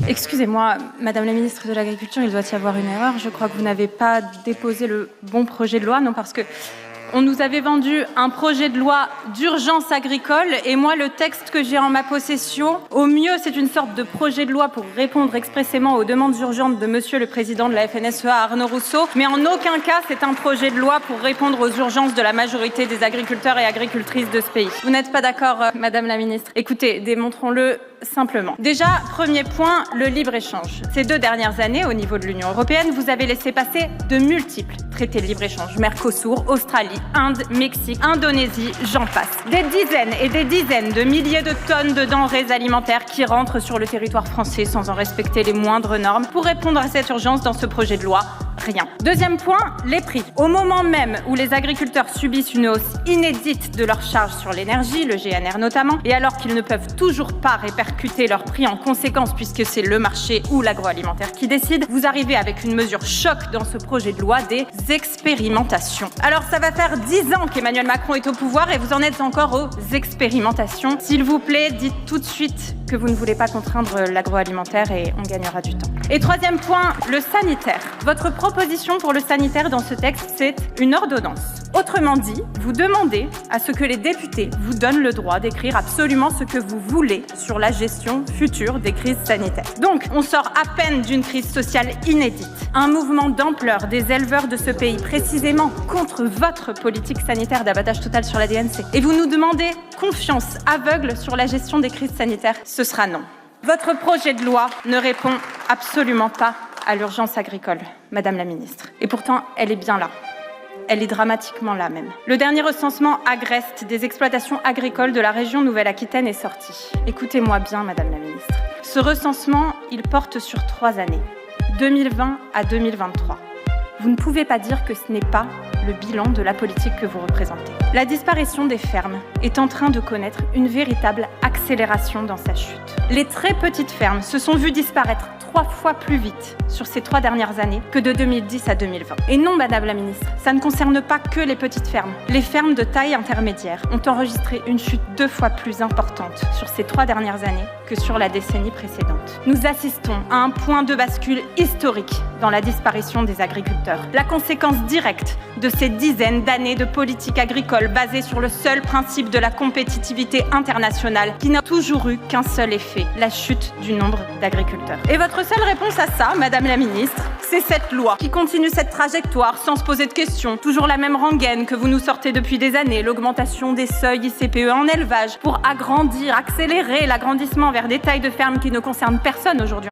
Excusez-moi, Madame la Ministre de l'Agriculture, il doit y avoir une erreur. Je crois que vous n'avez pas déposé le bon projet de loi, non, parce que on nous avait vendu un projet de loi d'urgence agricole et moi, le texte que j'ai en ma possession, au mieux, c'est une sorte de projet de loi pour répondre expressément aux demandes urgentes de Monsieur le Président de la FNSEA, Arnaud Rousseau, mais en aucun cas, c'est un projet de loi pour répondre aux urgences de la majorité des agriculteurs et agricultrices de ce pays. Vous n'êtes pas d'accord, Madame la Ministre? Écoutez, démontrons-le simplement. Déjà, premier point, le libre-échange. Ces 2 dernières années, au niveau de l'Union européenne, vous avez laissé passer de multiples traités de libre-échange. Mercosur, Australie, Inde, Mexique, Indonésie, j'en passe. Des dizaines et des dizaines de milliers de tonnes de denrées alimentaires qui rentrent sur le territoire français sans en respecter les moindres normes. Pour répondre à cette urgence dans ce projet de loi, rien. Deuxième point, les prix. Au moment même où les agriculteurs subissent une hausse inédite de leurs charges sur l'énergie, le GNR notamment, et alors qu'ils ne peuvent toujours pas répercuter leurs prix en conséquence puisque c'est le marché ou l'agroalimentaire qui décide, vous arrivez avec une mesure choc dans ce projet de loi, des expérimentations. Alors ça va faire 10 ans qu'Emmanuel Macron est au pouvoir et vous en êtes encore aux expérimentations. S'il vous plaît, dites tout de suite que vous ne voulez pas contraindre l'agroalimentaire et on gagnera du temps. Et troisième point, le sanitaire. Votre proposition pour le sanitaire dans ce texte, c'est une ordonnance. Autrement dit, vous demandez à ce que les députés vous donnent le droit d'écrire absolument ce que vous voulez sur la gestion future des crises sanitaires. Donc, on sort à peine d'une crise sociale inédite. Un mouvement d'ampleur des éleveurs de ce pays, précisément contre votre politique sanitaire d'abattage total sur la DNC. Et vous nous demandez confiance aveugle sur la gestion des crises sanitaires. Ce sera non. Votre projet de loi ne répond absolument pas à l'urgence agricole, Madame la Ministre. Et pourtant, elle est bien là. Elle est dramatiquement là même. Le dernier recensement agreste des exploitations agricoles de la région Nouvelle-Aquitaine est sorti. Écoutez-moi bien, Madame la Ministre. Ce recensement, il porte sur 3 années, 2020 à 2023. Vous ne pouvez pas dire que ce n'est pas le bilan de la politique que vous représentez. La disparition des fermes est en train de connaître une véritable accélération dans sa chute. Les très petites fermes se sont vues disparaître 3 fois plus vite sur ces 3 dernières années que de 2010 à 2020. Et non, Madame la Ministre, ça ne concerne pas que les petites fermes. Les fermes de taille intermédiaire ont enregistré une chute 2 fois plus importante sur ces 3 dernières années que sur la décennie précédente. Nous assistons à un point de bascule historique dans la disparition des agriculteurs. La conséquence directe de ces dizaines d'années de politique agricole basée sur le seul principe de la compétitivité internationale qui n'a toujours eu qu'un seul effet, la chute du nombre d'agriculteurs. Et votre seule réponse à ça, Madame la Ministre, c'est cette loi qui continue cette trajectoire sans se poser de questions. Toujours la même rengaine que vous nous sortez depuis des années, l'augmentation des seuils ICPE en élevage pour agrandir, accélérer l'agrandissement vers des tailles de fermes qui ne concernent personne aujourd'hui.